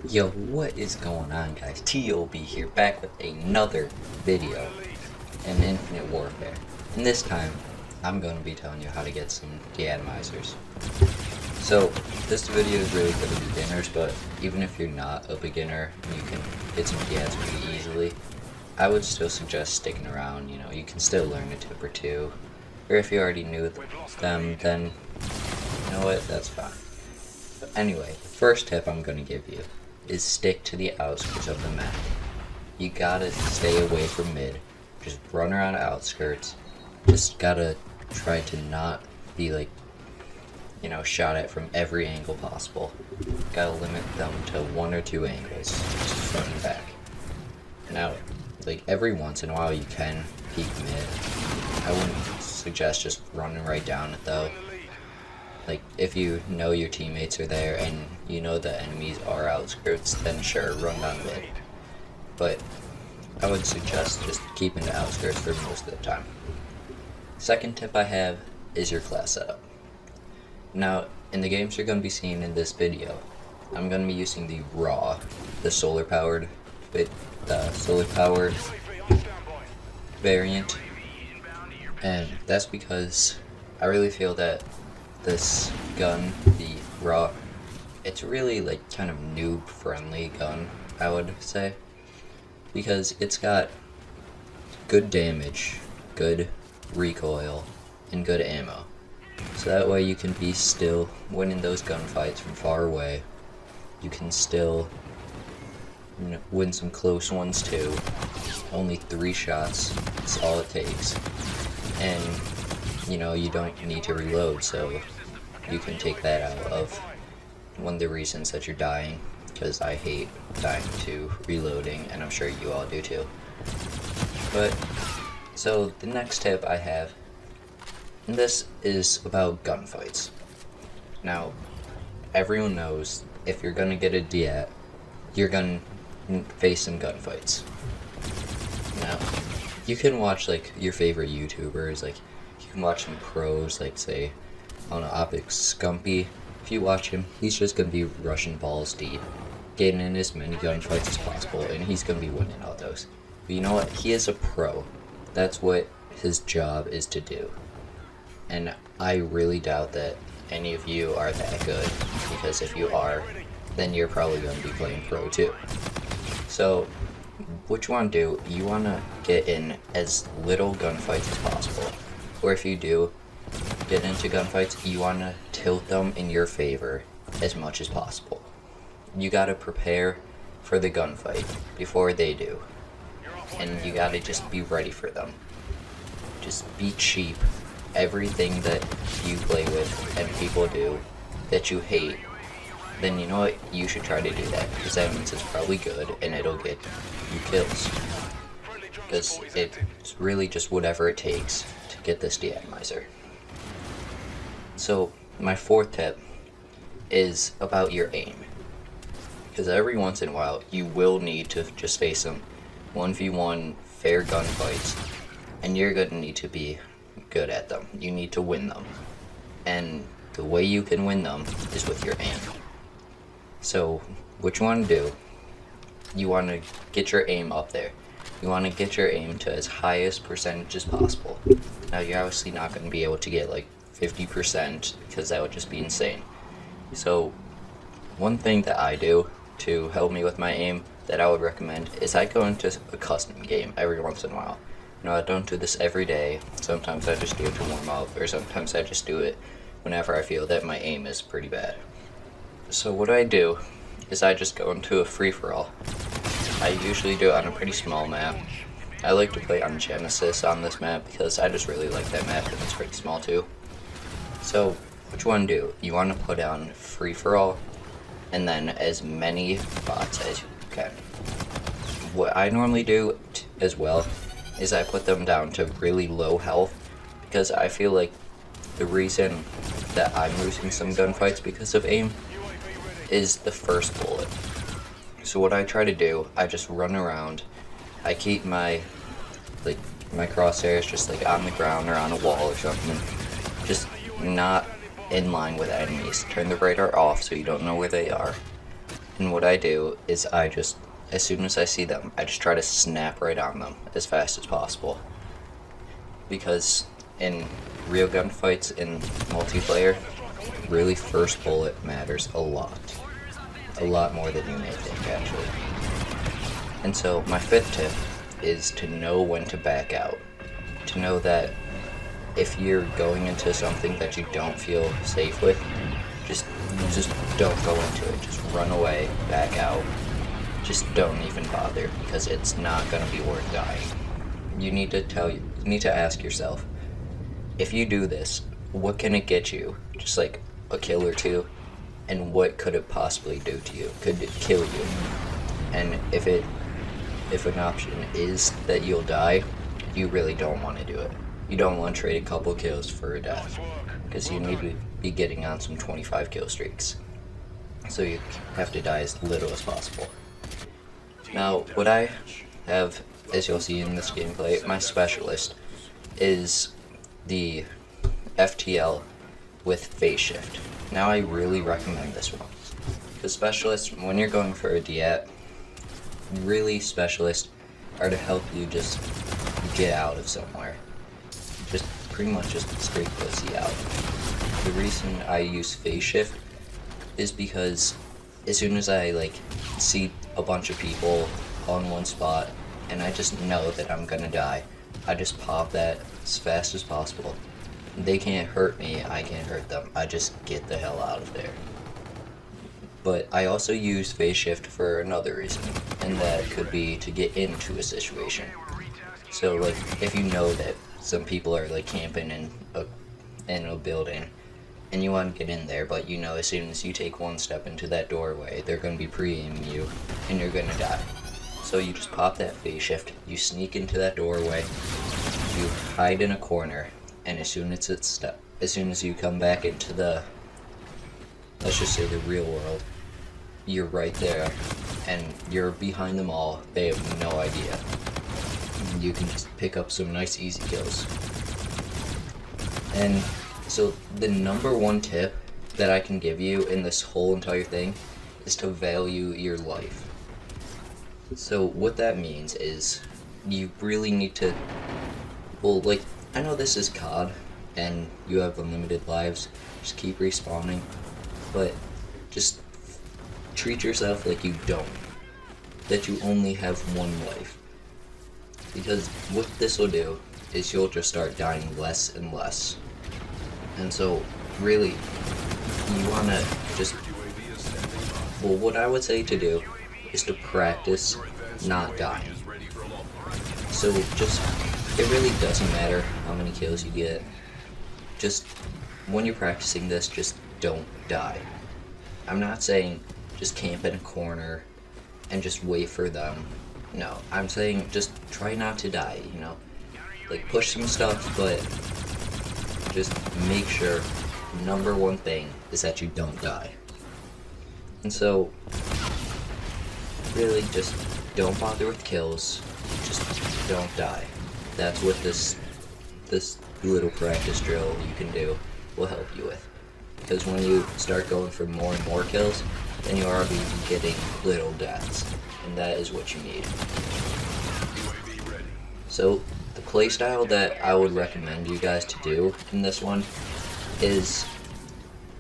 Yo, what is going on, guys? TOB here, back with another video in Infinite Warfare. And this time, I'm going to be telling you how to get some deatomizers. So, this video is really for the beginners, but even if you're not a beginner, you can get some deats pretty easily. I would still suggest sticking around, you can still learn a tip or two. Or if you already knew them, then, you know what, that's fine. But anyway, the first tip I'm going to give you is stick to the outskirts of the map. You gotta stay away from mid. Just run around outskirts. Just gotta try to not be shot at from every angle possible. Gotta limit them to one or two angles, just front and back. Now, every once in a while you can peek mid. I wouldn't suggest just running right down it though. If you know your teammates are there and you know the enemies are outskirts, then sure, run down mid. But I would suggest just keeping the outskirts for most of the time. Second tip I have is your class setup. Now, in the games you're going to be seeing in this video, I'm going to be using the raw, the solar powered variant, and that's because I really feel that this gun, the raw, it's really kind of noob friendly gun, I would say, because it's got good damage, good recoil, and good ammo. So that way you can be still winning those gunfights from far away. You can still win some close ones too. Only 3 shots is all it takes. And you don't need to reload, so you can take that out of one of the reasons that you're dying, because I hate dying to reloading, and I'm sure you all do too. But, so the next tip I have, and this is about gunfights. Now, everyone knows if you're gonna get a deat, you're gonna face some gunfights. Now, you can watch your favorite YouTubers, you can watch some pros, say, I don't know, Optic Scumpy. If you watch him, he's just gonna be rushing balls deep, getting in as many gunfights as possible, and he's gonna be winning all those. But you know what? He is a pro. That's what his job is to do. And I really doubt that any of you are that good, because if you are, then you're probably gonna be playing pro too. So, what you want to do, you want to get in as little gunfights as possible. Or if you do get into gunfights, you want to tilt them in your favor as much as possible. You got to prepare for the gunfight before they do. And you got to just be ready for them. Just be cheap. Everything that you play with and people do that you hate, then you know what, you should try to do that, because that means it's probably good and it'll get you kills. Because it's really just whatever it takes to get this deatomizer. So my fourth tip is about your aim, because every once in a while you will need to just face some 1v1 fair gunfights, and you're going to need to be good at them. You need to win them, and the way you can win them is with your aim. So what you want to do, you want to get your aim up there. You want to get your aim to as highest percentage as possible. Now you're obviously not going to be able to get 50%, because that would just be insane. So one thing that I do to help me with my aim that I would recommend is I go into a custom game every once in a while. I don't do this every day. Sometimes I just do it to warm up, or sometimes I just do it whenever I feel that my aim is pretty bad. So what I do is I just go into a free-for-all. I usually do it on a pretty small map. I like to play on Genesis on this map because I just really like that map, and it's pretty small too. So what you want to do, you want to put on free-for-all and then as many bots as you can. What I normally do as well is I put them down to really low health, because I feel like the reason that I'm losing some gunfights because of aim is the first bullet. So what I try to do, I just run around, I keep my my crosshairs just on the ground or on a wall or something, just not in line with enemies. Turn the radar off so you don't know where they are, And what I do is as soon as I see them, I just try to snap right on them as fast as possible. Because in real gunfights in multiplayer, really first bullet matters a lot. A lot more than you may think, actually. And so my fifth tip is to know when to back out. To know that if you're going into something that you don't feel safe with, just don't go into it. Just run away, back out. Just don't even bother, because it's not going to be worth dying. You need to ask yourself, if you do this, what can it get you? Just like a kill or two, and what could it possibly do to you? Could it kill you? And if an option is that you'll die, you really don't want to do it. You don't want to trade a couple kills for a death, because you need to be getting on some 25 kill streaks. So you have to die as little as possible. Now, what I have, as you'll see in this gameplay, my specialist is the FTL with phase shift. Now I really recommend this one. Because specialists, when you're going for a DAT, really specialists are to help you just get out of somewhere. Just pretty much just straight pussy out. The reason I use phase shift is because as soon as I see a bunch of people on one spot and I just know that I'm gonna die, I just pop that as fast as possible. They can't hurt me, I can't hurt them. I just get the hell out of there. But I also use phase shift for another reason, and that could be to get into a situation. So if you know that some people are camping in a building, and you want to get in there, but you know as soon as you take one step into that doorway, they're going to be pre-aiming you, and you're going to die. So you just pop that phase shift, you sneak into that doorway, you hide in a corner, and as soon as you come back into the, let's just say the real world, you're right there, and you're behind them all. They have no idea. You can just pick up some nice easy kills. And so the number one tip that I can give you in this whole entire thing is to value your life. So what that means is you really need to, I know this is COD and you have unlimited lives, just keep respawning, but just treat yourself like you don't, that you only have one life. Because what this will do is you'll just start dying less and less. And so, really, you want to what I would say to do is to practice not dying. So it really doesn't matter how many kills you get. Just, when you're practicing this, just don't die. I'm not saying just camp in a corner and just wait for them. No, I'm saying just try not to die, push some stuff, but just make sure number one thing is that you don't die. And so, really just don't bother with kills, just don't die. That's what this little practice drill you can do will help you with. Because when you start going for more and more kills, then you're already getting little deaths, and that is what you need. So the playstyle that I would recommend you guys to do in this one is,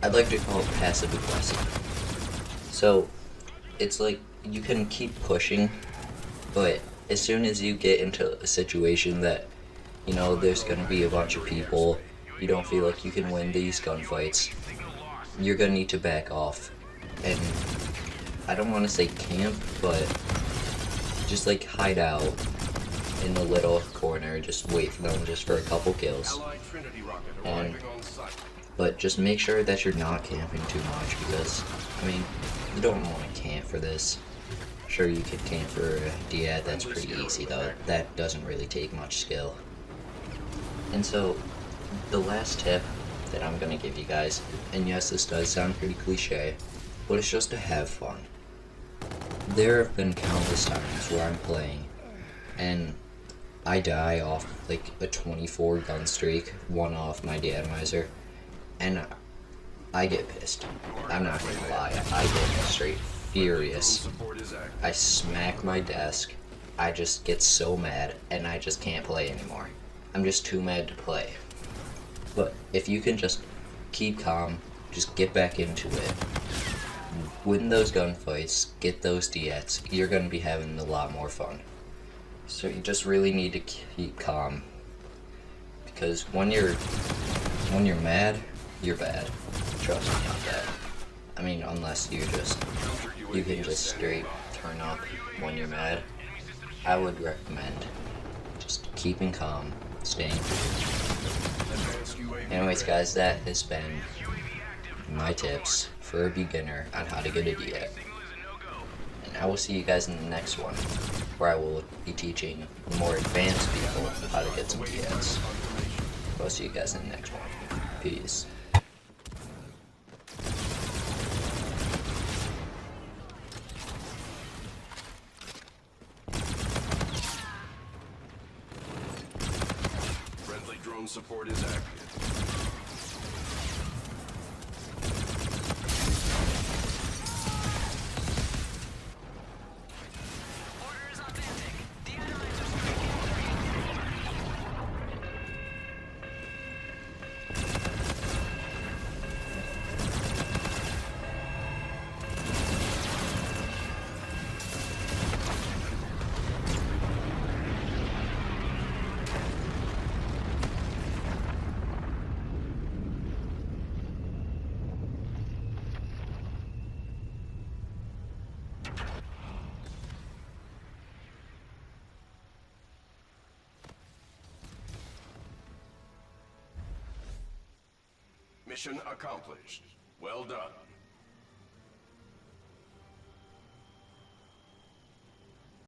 I'd like to call it passive aggressive. So it's you can keep pushing, but as soon as you get into a situation that there's going to be a bunch of people, you don't feel like you can win these gunfights, you're going to need to back off. And I don't want to say camp, but just hide out in the little corner, just wait for them just for a couple kills. But just make sure that you're not camping too much, because you don't want to camp for this. Sure, you could camp for a DAT, that's pretty easy though. That doesn't really take much skill. And so, the last tip that I'm going to give you guys, and yes, this does sound pretty cliche, but it's just to have fun. There have been countless times where I'm playing, and I die off a 24 gun streak, one off my Deatomizer, and I get pissed. I'm not gonna lie, I get straight furious. I smack my desk. I just get so mad and I just can't play anymore. I'm just too mad to play. But if you can just keep calm, just get back into it, win those gunfights, get those diets, you're going to be having a lot more fun. So you just really need to keep calm, because when you're mad, you're bad. Trust me on that. I mean, unless you can just straight turn up when you're mad. I would recommend just keeping calm, staying cool. Anyways, guys, that has been my tips for a beginner on how to get a diet. And I will see you guys in the next one, where I will be teaching more advanced people how to get some diets. I'll see you guys in the next one. Peace. Friendly drone support is active. Mission accomplished. Well done.